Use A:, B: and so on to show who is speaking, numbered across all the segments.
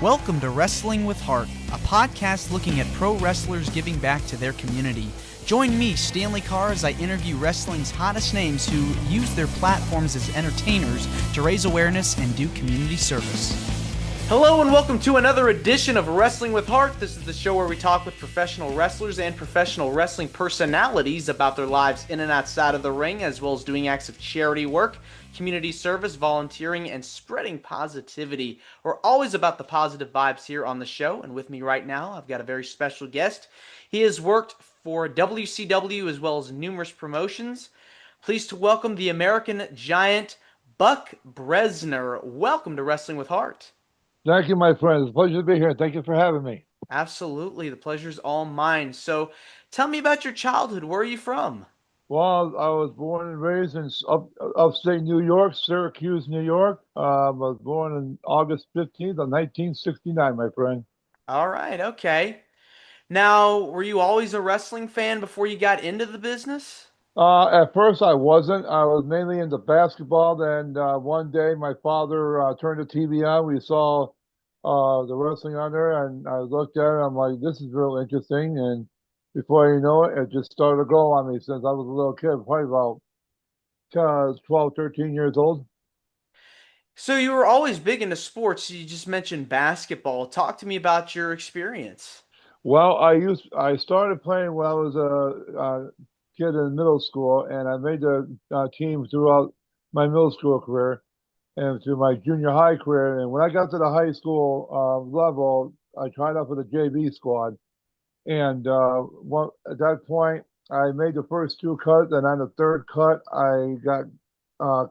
A: Welcome to Wrestling with Heart, a podcast looking at pro wrestlers giving back to their community. Join me, Stanley Carr, as I interview wrestling's hottest names who use their platforms as entertainers to raise awareness and do community service. Hello and welcome to another edition of Wrestling with Heart. This is the show where we talk with professional wrestlers and professional wrestling personalities about their lives in and outside of the ring, as well as doing acts of charity work, community service, volunteering, and spreading positivity. We're always about the positive vibes here on the show, and with me right now, I've got a very special guest. He has worked for WCW as well as numerous promotions. Pleased to welcome the American Giant, Buck Brezner. Welcome to Wrestling with Heart.
B: Thank you, my friend. It's a pleasure to be here. Thank you for having me.
A: Absolutely. The pleasure's all mine. So tell me about your childhood. Where are you from?
B: Well, I was born and raised in upstate New York, Syracuse, New York. I was born on August 15th of 1969, my friend.
A: All right. Okay. Now, were you always a wrestling fan before you got into the business?
B: At first, I wasn't. I was mainly into basketball. Then one day, my father turned the TV on. We saw the wrestling on there, and I looked at it. I'm like, this is real interesting. And before you know it, it just started to grow on me since I was a little kid, probably about 12, 13 years old.
A: So you were always big into sports. You just mentioned basketball. Talk to me about your experience.
B: Well, I started playing when I was a kid in middle school, and I made the team throughout my middle school career and through my junior high career. And when I got to the high school level, I tried out for the JV squad. And at that point, I made the first two cuts, and on the third cut, I got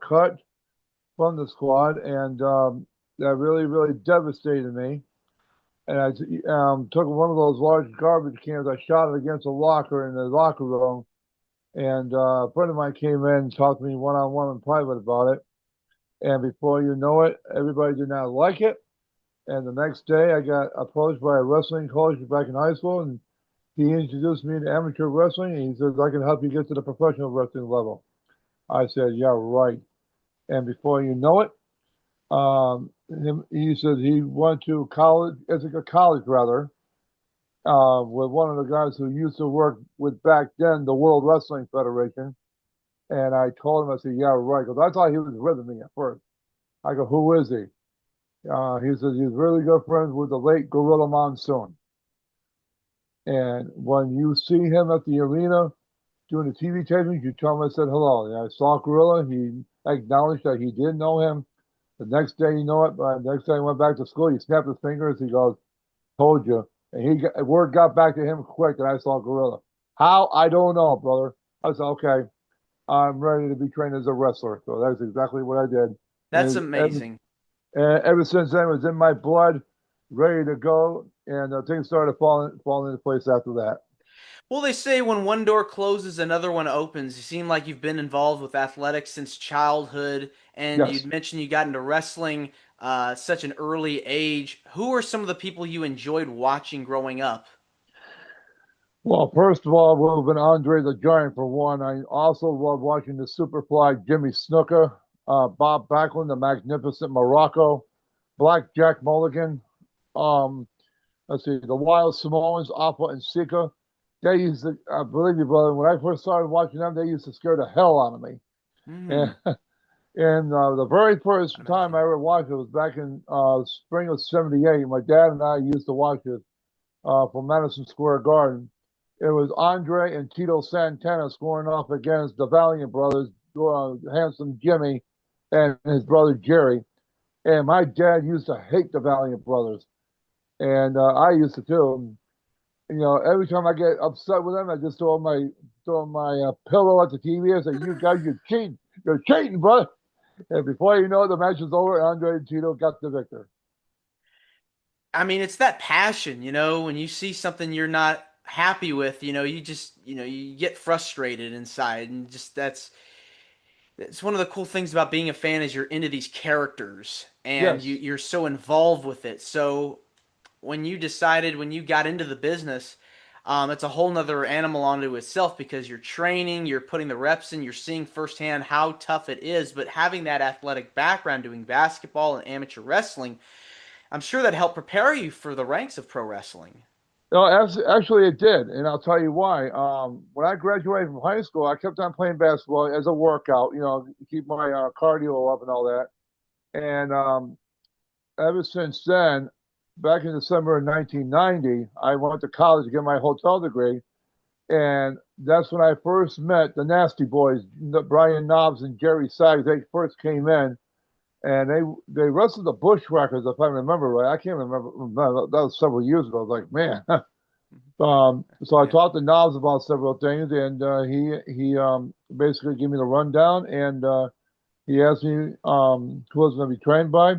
B: cut from the squad, and that really, really devastated me. And I took one of those large garbage cans. I shot it against a locker in the locker room. And a friend of mine came in and talked to me one-on-one in private about it. And before you know it, everybody did not like it. And the next day, I got approached by a wrestling coach back in high school, and he introduced me to amateur wrestling. And he says, I can help you get to the professional wrestling level. I said, yeah, right. And before you know it, he said he went to college, Ithaca College rather, with one of the guys who used to work with back then the World Wrestling Federation. And I told him, I said, yeah, right. Because I thought he was with me at first. I go, who is he? He says he's really good friends with the late Gorilla Monsoon. And when you see him at the arena doing the TV tapings, you tell him I said hello. And I saw Gorilla. He acknowledged that he did know him. The next day, you know it, the next day I went back to school, he snapped his fingers. He goes, told you. And word got back to him quick that I saw Gorilla. How? I don't know, brother. I said, okay, I'm ready to be trained as a wrestler. So that's exactly what I did.
A: That's amazing.
B: Ever since then, it was in my blood, ready to go. And things started falling into place after that.
A: Well, they say when one door closes, another one opens. You seem like you've been involved with athletics since childhood, and
B: Yes.
A: you'd mentioned you got into wrestling such an early age. Who are some of the people you enjoyed watching growing up?
B: Well, first of all, would have been Andre the Giant for one. I also love watching the Superfly Jimmy Snuka, Bob Backlund, the Magnificent Morocco, Black Jack Mulligan. Um, let's see, the Wild Samoans, Alpha and Sika. They used to, I believe you, brother, when I first started watching them, they used to scare the hell out of me.
A: Mm,
B: And, and the very first
A: I
B: time
A: imagine.
B: I ever watched it was back in spring of '78. My dad and I used to watch it from Madison Square Garden. It was Andre and Tito Santana scoring off against the Valiant Brothers, Handsome Jimmy and his brother Jerry. And my dad used to hate the Valiant Brothers. And I used to too. You know, every time I get upset with them, I just throw my pillow at the TV and say, "You guys, you're cheating, brother." And before you know it, the match was over. Andre and Tito got the victor.
A: I mean, it's that passion, when you see something you're not happy with, you just, you get frustrated inside, and just it's one of the cool things about being a fan is you're into these characters and
B: Yes,
A: you're so involved with it. So when you got into the business, it's a whole nother animal onto itself because you're training, you're putting the reps in, you're seeing firsthand how tough it is. But having that athletic background doing basketball and amateur wrestling, I'm sure that helped prepare you for the ranks of pro wrestling.
B: No, actually, it did, and I'll tell you why. When I graduated from high school, I kept on playing basketball as a workout, to keep my cardio up and all that. And ever since then, back in December of 1990, I went to college to get my hotel degree, and that's when I first met the Nasty Boys, Brian Knobs and Jerry Sags. They first came in, and they wrestled the Bushwhackers, if I remember right. I can't remember. That was several years ago. I was like, man. So I
A: Yeah.
B: talked to Knobs about several things, and he basically gave me the rundown, and he asked me who I was going to be trained by,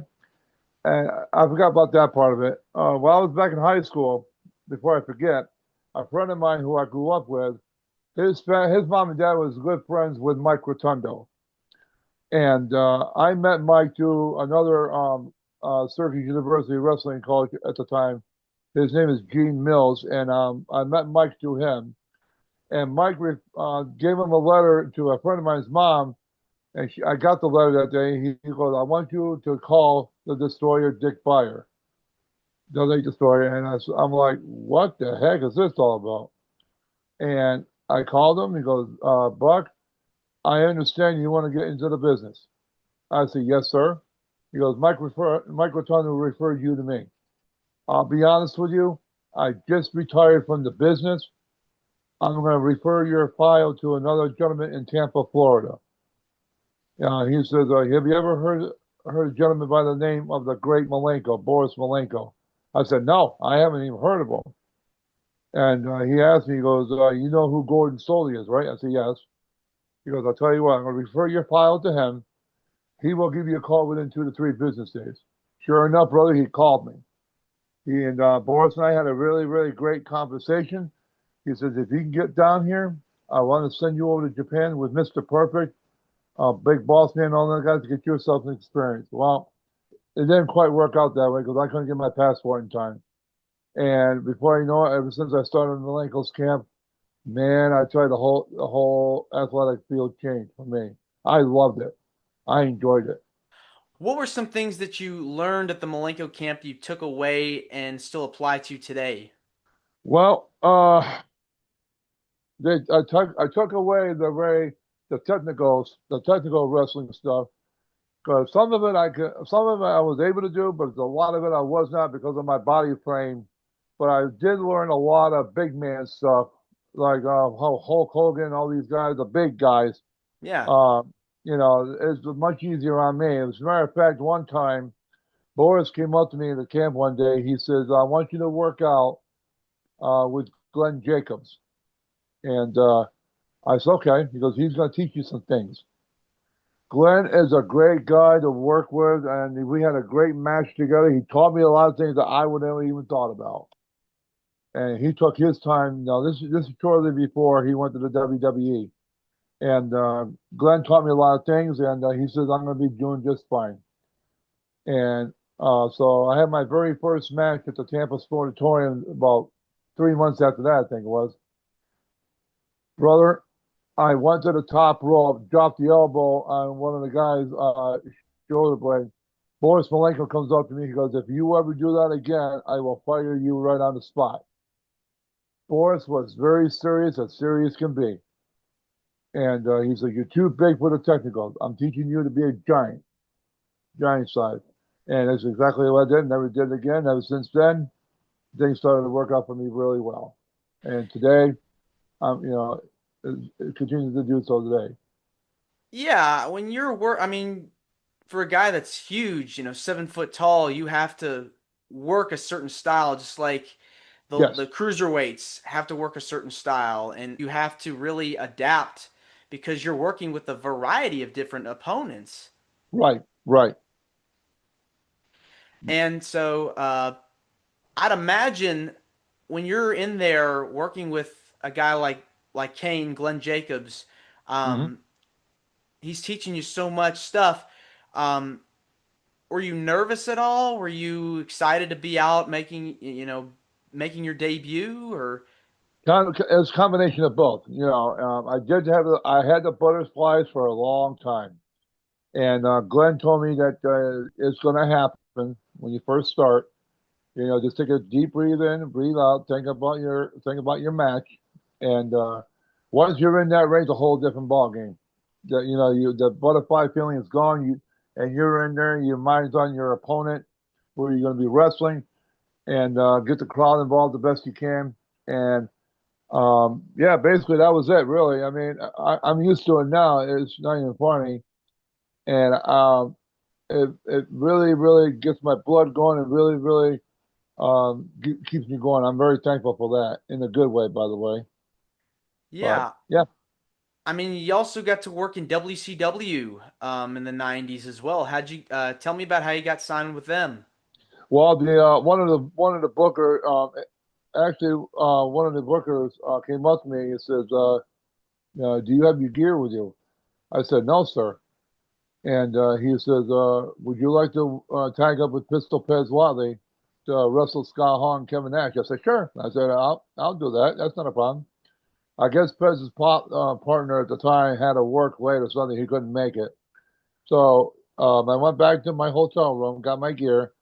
B: and I forgot about that part of it. While I was back in high school, before I forget, a friend of mine who I grew up with, his mom and dad was good friends with Mike Rotundo, and I met Mike through another Syracuse University wrestling coach at the time. His name is Gene Mills, and I met Mike through him. And Mike gave him a letter to a friend of mine's mom, and I got the letter that day. He goes, "I want you to call the destroyer Dick Fire, the late destroyer." And I'm like, "What the heck is this all about?" And I called him. He goes, "Buck, I understand you want to get into the business." I said, "Yes, sir." He goes, Mike Rotundo referred you to me. I'll be honest with you. I just retired from the business. I'm going to refer your file to another gentleman in Tampa, Florida. He says, "Have you ever heard a gentleman by the name of the great Malenko, Boris Malenko?" I said, "No, I haven't even heard of him." And he asked me, he goes, "You know who Gordon Soley is, right?" I said, "Yes." He goes, "I'll tell you what, I'm going to refer your file to him. He will give you a call within 2 to 3 business days." Sure enough, brother, he called me. He and Boris and I had a really, really great conversation. He says, "If you can get down here, I want to send you over to Japan with Mr. Perfect, Big Boss Man, all that guys to get yourself an experience." Well, it didn't quite work out that way because I couldn't get my passport in time. And before you know it, ever since I started Malenko's camp, man, I tried the whole athletic field changed for me. I loved it. I enjoyed it.
A: What were some things that you learned at the Malenko camp you took away and still apply to today?
B: Well, I took away the technical wrestling stuff because some of it I was able to do, but a lot of it I was not because of my body frame. But I did learn a lot of big man stuff, like how Hulk Hogan, all these guys, the big guys.
A: Yeah.
B: Uh, it's much easier on me. As a matter of fact, one time Boris came up to me in the camp one day. He says, "I want you to work out with Glenn Jacobs," and I said, "Okay." He goes, "He's going to teach you some things." Glenn is a great guy to work with, and we had a great match together. He taught me a lot of things that I would never even thought about. And he took his time. Now, this is shortly before he went to the WWE. And Glenn taught me a lot of things, and he says I'm going to be doing just fine. And so I had my very first match at the Tampa Sportatorium about 3 months after that, I think it was. Brother, I went to the top rope, dropped the elbow on one of the guys' shoulder blade. Boris Malenko comes up to me. He goes, "If you ever do that again, I will fire you right on the spot." Boris was very serious, as serious can be. And he said, "You're too big for the technicals. I'm teaching you to be a giant, giant size." And that's exactly what I did. Never did it again. Ever since then, things started to work out for me really well. And today, it continues to do so today.
A: Yeah, when you're I mean, for a guy that's huge, 7 foot tall, you have to work a certain style, just like the
B: Yes,
A: cruiserweights have to work a certain style, and you have to really adapt because you're working with a variety of different opponents.
B: right, right.
A: And so, I'd imagine when you're in there working with a guy like Kane, Glenn Jacobs,
B: hmm
A: um, he's teaching you so much stuff. Um, were you nervous at all? Were you excited to be out making your debut or
B: It's a combination of both. I had the butterflies for a long time, and Glenn told me that it's going to happen. happen when you first start. Just take a deep breathe in, breathe out, think about your match, and once you're in that range, a whole different ball game. The butterfly feeling is gone. And you're in there. Your mind's on your opponent, where you're going to be wrestling, and get the crowd involved the best you can. And yeah, basically that was it. Really, I mean, I'm used to it now. It's not even funny, and it really really gets my blood going and really really keeps me going. I'm very thankful for that in a good way, by the way. But
A: Yeah.
B: yeah,
A: I mean, you also got to work in WCW in the 90s as well. How'd you tell me about how you got signed with them?
B: well, the one of the booker actually one of the bookers came up to me and says, "Do you have your gear with you?" I said, "No, sir." And he says, "Would you like to tag up with Pistol Pez Watley to wrestle Scott Hall and Kevin Nash?" I said, "Sure." I said, "I'll do that. That's not a problem." I guess Pez's partner at the time had to work late or something. He couldn't make it. So I went back to my hotel room, got my gear,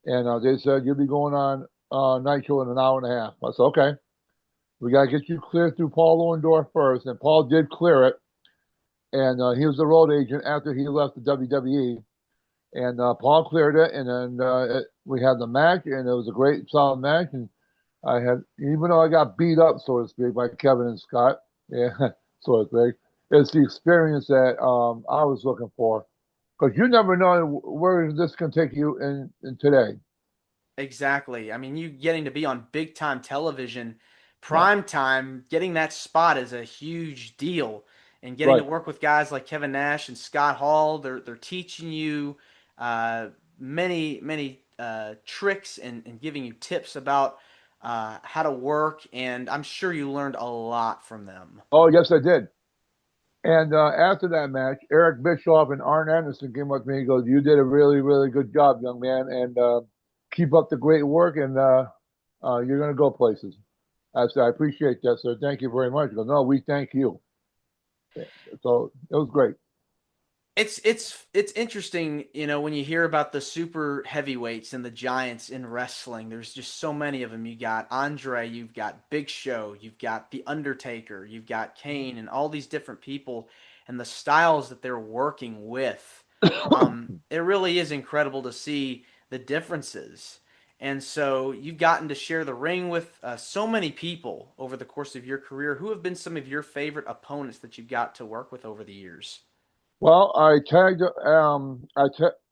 B: and they said, "You'll be going on night show in an hour and a half." I said, "Okay. We got to get you cleared through Paul Orndorff first." And Paul did clear it. And he was the road agent after he left the WWE. And Paul cleared it. And then we had the match, and it was a great, solid match. And I had, even though I got beat up, so to speak, by Kevin and Scott, yeah, so to speak, it's the experience that I was looking for. Because you never know where this can take you in today.
A: Exactly. I mean, you getting to be on big time television,
B: Yeah,
A: prime time, getting that spot is a huge deal. And getting to
B: right.
A: work with guys like Kevin Nash and Scott Hall, they're teaching you many tricks and giving you tips about how to work. And I'm sure you learned a lot from them.
B: Oh, yes, I did. And after that match, Eric Bischoff and Arn Anderson came up to me and goes, "You did a really, really good job, young man, and keep up the great work, and you're going to go places." I said, "I appreciate that, sir. Thank you very much." He goes, "No, we thank you." Yeah, so it was great.
A: It's interesting, when you hear about the super heavyweights and the giants in wrestling. There's just so many of them. You got Andre, you've got Big Show, you've got The Undertaker, you've got Kane, and all these different people and the styles that they're working with. It really is incredible to see the differences. And so you've gotten to share the ring with so many people over the course of your career. Who have been some of your favorite opponents that you've got to work with over the years?
B: Well, I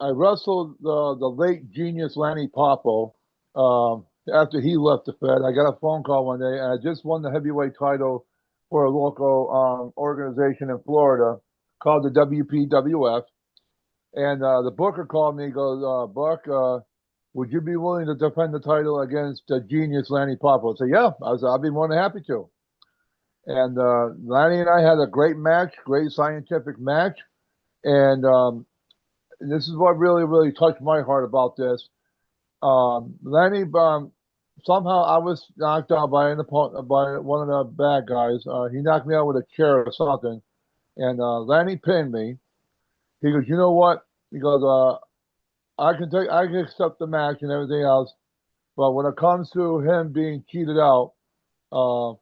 B: wrestled the late genius Lanny Poffo. After he left the Fed, I got a phone call one day, and I just won the heavyweight title for a local organization in Florida called the WPWF. And the booker called me, goes, "Buck, would you be willing to defend the title against genius Lanny Poffo?" I said, "Yeah." I said, "I'll be more than happy to." And Lanny and I had a great match, great scientific match. And this is what really, really touched my heart about this. Lenny, somehow I was knocked out by an opponent, by one of the bad guys. He knocked me out with a chair or something, and Lenny pinned me. He goes, "You know what?" He goes, I can accept the match and everything else, but when it comes to him being cheated out, uh,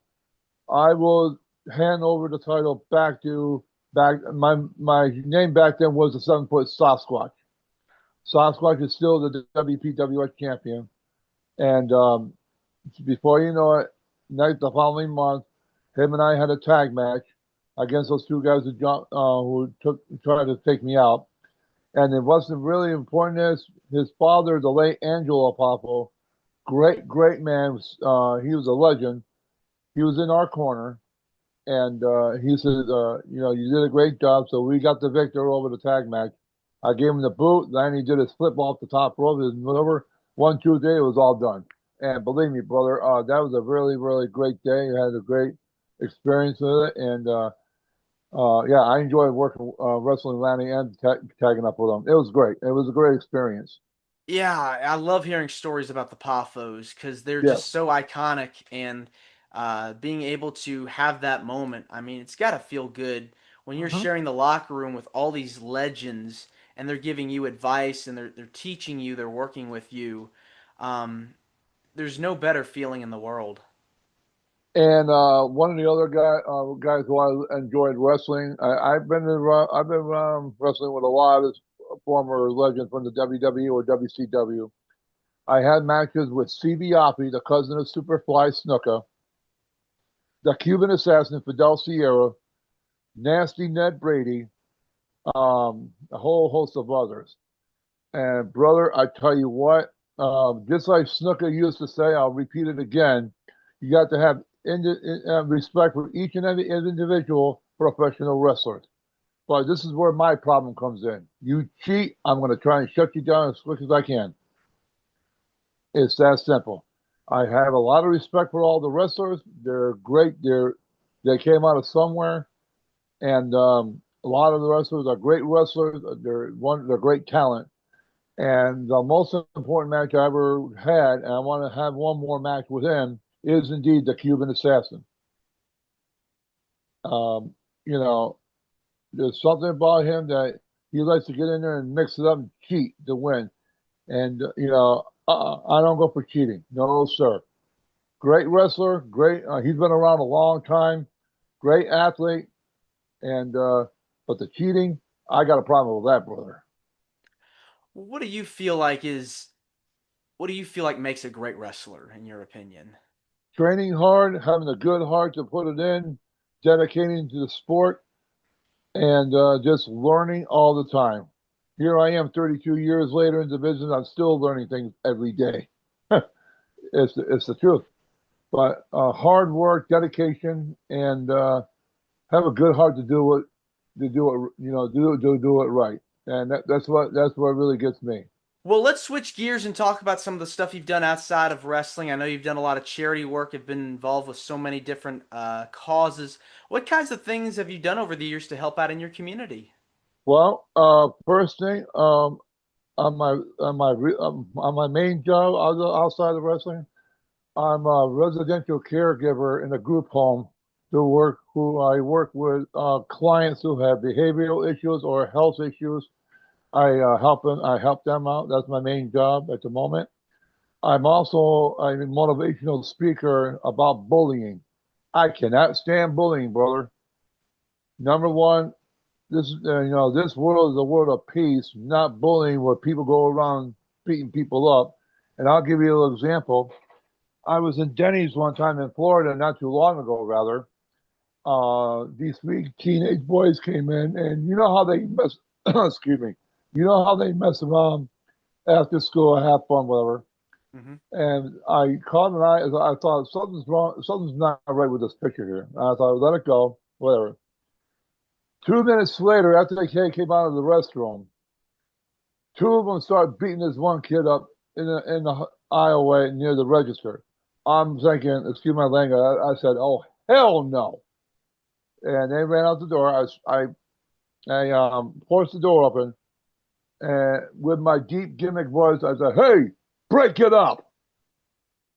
B: I will hand over the title back to back. My name back then was the 7 foot Sasquatch. Sasquatch is still the WPWX champion. And before you know it, the following month, him and I had a tag match against those two guys who tried to take me out. And it wasn't really important as his father, the late Angelo Poffo, great man. He was a legend. He was in our corner, and he said, "You did a great job." So we got the victor over the tag match. I gave him the boot. Then he did his flip off the top rope. His maneuver, 1, 2, 3, it was all done. And believe me, brother, that was a really, really great day. I had a great experience with it, and yeah, I enjoyed working wrestling Lanny and tagging up with him. It was great. It was a great experience.
A: Yeah, I love hearing stories about the Paphos because they're
B: Yeah.
A: just so iconic, and being able to have that moment. I mean, it's got to feel good when you're
B: Hmm.
A: sharing the locker room with all these legends and they're giving you advice and they're teaching you, they're working with you. Um, there's no better feeling in the world.
B: And one of the other guys who I enjoyed wrestling, I've been wrestling with a lot of former legends from the WWE or WCW. I had matches with CB Offee, the cousin of Superfly Snuka, the Cuban Assassin Fidel Sierra, Nasty Ned Brady, a whole host of others. And brother, I tell you what, just like Snuka used to say, I'll repeat it again. You got to have respect for each and every individual professional wrestler. But this is where my problem comes in. You cheat, I'm going to try and shut you down as quick as I can. It's that simple. I have a lot of respect for all the wrestlers. They're great. They came out of somewhere, and a lot of the wrestlers are great wrestlers. They're great talent. And the most important match I ever had, and I want to have one more match with him, is indeed the Cuban Assassin. Um, you know, there's something about him that he likes to get in there and mix it up and cheat to win. And I don't go for cheating. No, sir. Great wrestler, great. He's been around a long time. Great athlete, and but the cheating, I got a problem with that, brother.
A: What do you feel like is what do you feel like makes a great wrestler in your opinion?
B: Training hard, having a good heart to put it in, dedicating to the sport, and just learning all the time. Here I am, 32 years later in the business. I'm still learning things every day. It's the truth. But hard work, dedication, and have a good heart to do it, do it right. And that's what really gets me.
A: Well, let's switch gears and talk about some of the stuff you've done outside of wrestling. I know you've done a lot of charity work, have been involved with so many different causes. What kinds of things have you done over the years to help out in your community?
B: Well, first thing, on my main job outside of wrestling, I'm a residential caregiver in a group home who I work with clients who have behavioral issues or health issues. I help them out. That's my main job at the moment. I'm also a motivational speaker about bullying. I cannot stand bullying, brother. Number one, this world is a world of peace, not bullying, where people go around beating people up. And I'll give you an example. I was in Denny's one time in Florida, not too long ago, rather. These three teenage boys came in, and you know how they mess. Excuse me. You know how they mess around after school, have fun, whatever.
A: Hmm.
B: And I caught an eye. I thought something's wrong. Something's not right with this picture here. And I thought, let it go, whatever. 2 minutes later, after they came out of the restroom, two of them started beating this one kid up in the aisleway near the register. I'm thinking, excuse my language. I said, "Oh hell no!" And they ran out the door. I forced the door open, and with my deep gimmick voice, I said, "Hey, break it up!"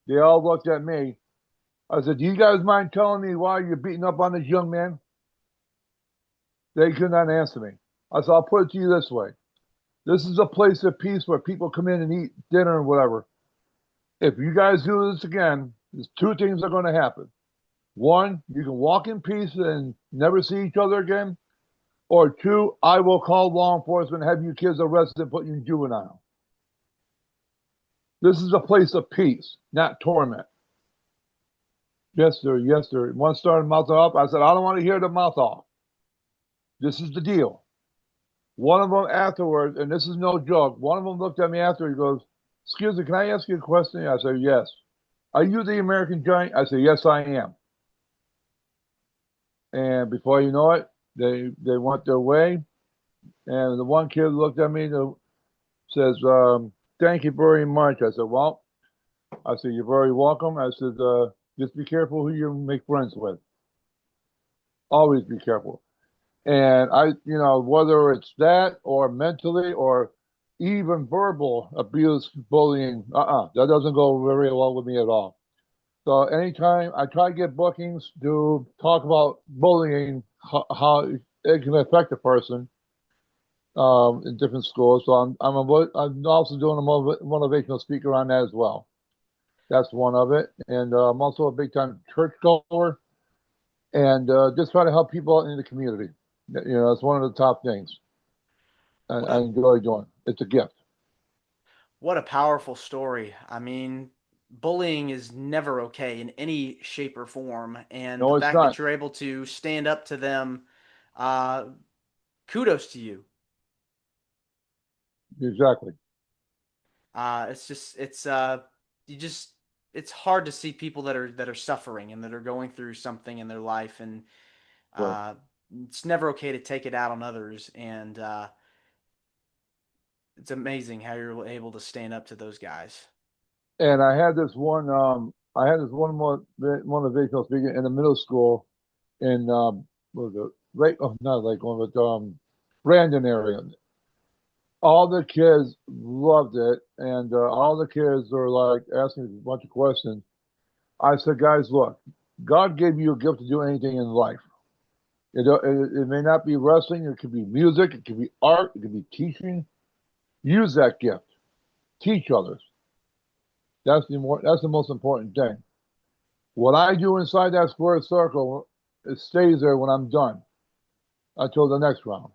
B: They all looked at me. I said, "Do you guys mind telling me why you're beating up on this young man?" They could not answer me. I said, "I'll put it to you this way. This is a place of peace where people come in and eat dinner and whatever. If you guys do this again, there's two things that are going to happen. One, you can walk in peace and never see each other again. Or two, I will call law enforcement and have you kids arrested and put you in juvenile. This is a place of peace, not torment." Yes, sir. Yes, sir. One started mouthing off. I said, "I don't want to hear the mouth off. This is the deal." One of them afterwards, and this is no joke, one of them looked at me after. He goes, "Excuse me, can I ask you a question?" I said, "Yes." "Are you the American Giant?" I said, "Yes, I am." And before you know it, they went their way. And the one kid looked at me and says, "Thank you very much." I said, "Well," I said, "you're very welcome." I said, "Just be careful who you make friends with. Always be careful." And whether it's that or mentally or even verbal abuse, bullying, that doesn't go very well with me at all. So anytime I try to get bookings to talk about bullying, how it can affect a person, in different schools. So I'm also doing a motivational speaker on that as well. That's one of it, and I'm also a big time church goer, and just try to help people out in the community. It's one of the top things
A: What
B: I
A: a
B: enjoy doing. It's a gift.
A: what a powerful story. I mean, bullying is never okay in any shape or form, and the
B: No, it's
A: fact that
B: not
A: you're able to stand up to them, uh, kudos to you.
B: exactly
A: It's just you just it's hard to see people that are suffering and that are going through something in their life, and
B: right.
A: uh, it's never okay to take it out on others. And it's amazing how you're able to stand up to those guys.
B: And I had this one more motivational speaker in the middle school in what was it Lake? Oh, not Lake one, but Brandon area. All the kids loved it, and all the kids were like asking a bunch of questions. I said, guys, look, God gave you a gift to do anything in life. It may not be wrestling, it could be music, it could be art, it could be teaching. Use that gift. Teach others. That's the most important thing. What I do inside that square circle, it stays there when I'm done until the next round.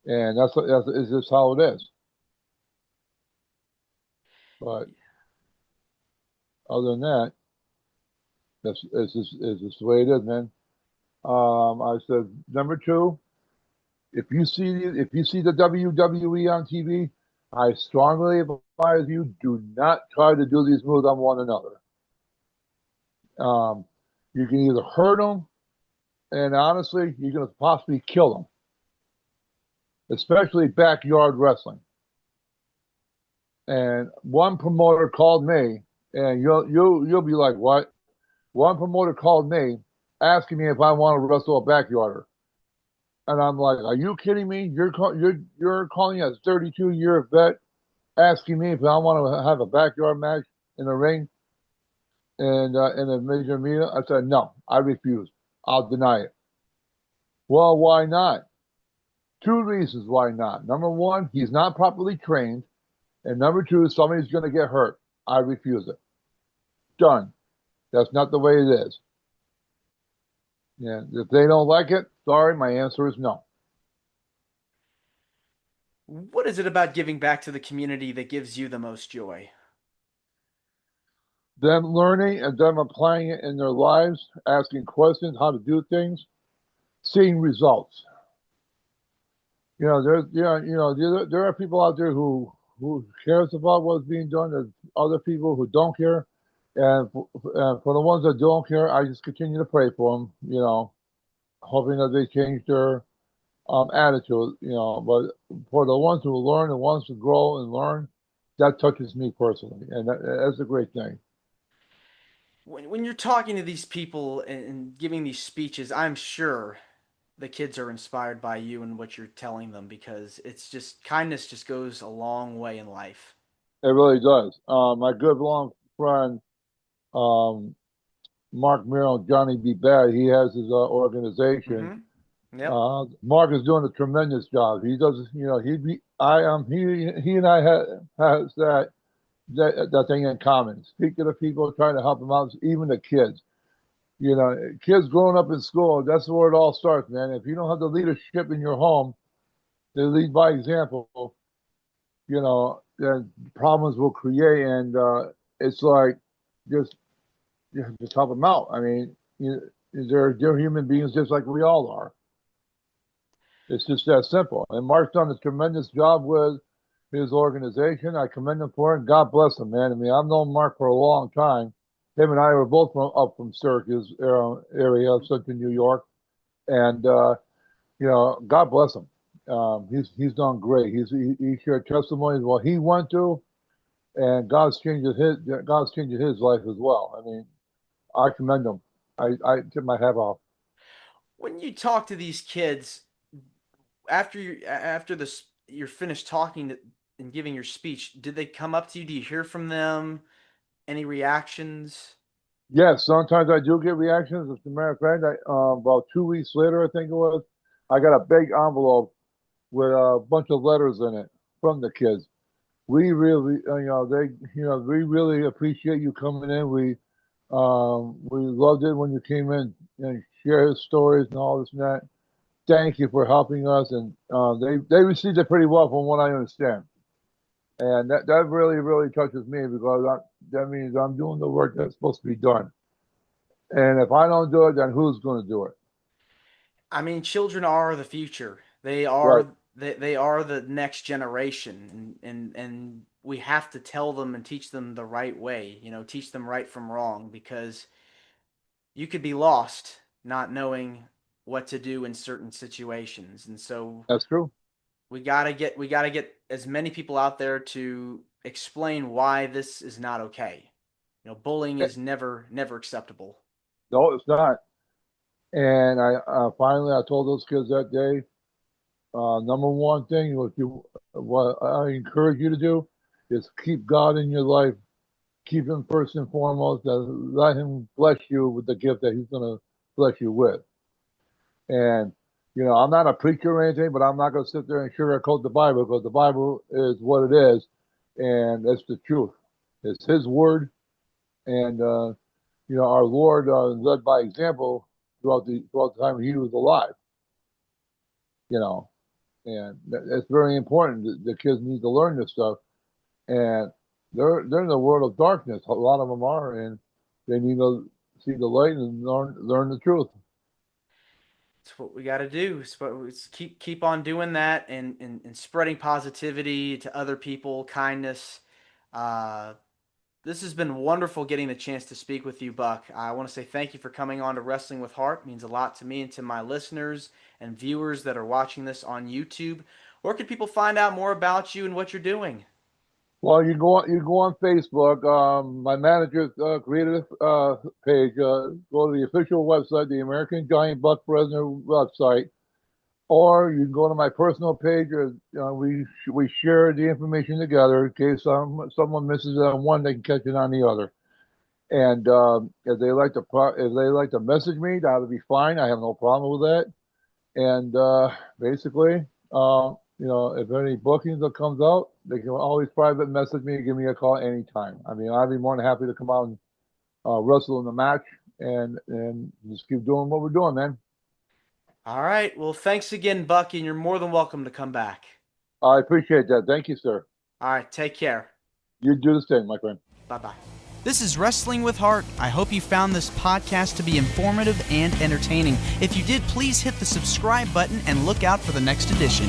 B: And that's is just how it is. But other than that, it's just the way it is, man. I said number two, if you see the WWE on TV, I strongly advise you do not try to do these moves on one another. Um, you can either hurt them, and honestly, you're going to possibly kill them, especially backyard wrestling. And one promoter called me, and you'll be like, what? One promoter called me asking me if I want to wrestle a backyarder. And I'm like, are you kidding me? You're calling a 32-year vet asking me if I want to have a backyard match in the ring and in a major arena? I said no, I refuse. I'll deny it. Well, why not? Two reasons why not. Number one, he's not properly trained, and number two, somebody's going to get hurt. I refuse it. Done. That's not the way it is. Yeah, if they don't like it, sorry, my answer is no.
A: What is it about giving back to the community that gives you the most joy?
B: Them learning and them applying it in their lives, asking questions, how to do things, seeing results. There are people out there who cares about what's being done. There's other people who don't care, and for the ones that don't care, I just continue to pray for them. Hoping that they change their attitude. But for the ones who learn and wants to grow and learn, that touches me personally, and that's a great thing.
A: When you're talking to these people and giving these speeches, I'm sure the kids are inspired by you and what you're telling them, because it's just kindness just goes a long way in life.
B: It really does. My good long friend, um, Mark Merrill, Johnny B. Bad, he has his organization.
A: Mm-hmm. Yep.
B: Mark is doing a tremendous job. He does, he and I has that thing in common. Speak to the people, trying to help them out, even the kids. Kids growing up in school, that's where it all starts, man. If you don't have the leadership in your home, they lead by example, then problems will create. And it's like just just help them out. I mean, they're human beings just like we all are. It's just that simple. And Mark's done a tremendous job with his organization. I commend him for it. God bless him, man. I mean, I've known Mark for a long time. Him and I were both up from Syracuse area of Central New York, and God bless him. He's done great. He shared testimonies what he went through, and God's changing his life as well. I mean, I commend him. I tip my hat off.
A: When you talk to these kids after this, you're finished talking and giving your speech, did they come up to you? Do you hear from them? Any reactions?
B: Yes, sometimes I do get reactions. As a matter of fact, about 2 weeks later, I think it was, I got a big envelope with a bunch of letters in it from the kids. We really, we really appreciate you coming in. We loved it when you came in and shared stories and all this and that. Thank you for helping us, and they received it pretty well from what I understand, and that really really touches me because that means I'm doing the work that's supposed to be done, and if I don't do it, then who's going to do it?
A: I mean, children are the future. They
B: Right.
A: are they are the next generation, and we have to tell them and teach them the right way. Teach them right from wrong, because you could be lost not knowing what to do in certain situations. And so
B: That's true.
A: we gotta get as many people out there to explain why this is not okay. Bullying
B: Eh,
A: is never acceptable.
B: No, it's not. And I finally I told those kids that day, number one thing what I encourage you to do is keep God in your life. Keep him first and foremost. Let him bless you with the gift that he's going to bless you with. And I'm not a preacher or anything, but I'm not going to sit there and sugarcoat the Bible because the Bible is what it is, and it's the truth. It's His word, and our Lord led by example throughout the time He was alive. You know, and it's very important. The kids need to learn this stuff, and they're in the world of darkness. A lot of them are, and they need to see the light and learn the truth.
A: It's what we got to do. It's keep on doing that, and spreading positivity to other people, kindness. Uh, this has been wonderful getting the chance to speak with you, Buck. I want to say thank you for coming on to Wrestling with Heart. It means a lot to me and to my listeners and viewers that are watching this on YouTube. Where can people find out more about you and what you're doing?
B: Well, you go on Facebook. My manager created a page. Go to the official website, the American Giant Buck Brezner website, or you can go to my personal page. We share the information together in case someone misses it on one, they can catch it on the other. And if they like to message me, that'll be fine. I have no problem with that. And basically, if any bookings that comes out, they can always private message me and give me a call anytime. I mean, I'd be more than happy to come out and wrestle in the match and just keep doing what we're doing, man.
A: All right. Well, thanks again, Buck, and you're more than welcome to come back.
B: I appreciate that. Thank you, sir.
A: All right. Take care.
B: You do the same, my friend.
A: Bye-bye. This is Wrestling with Heart. I hope you found this podcast to be informative and entertaining. If you did, please hit the subscribe button and look out for the next edition.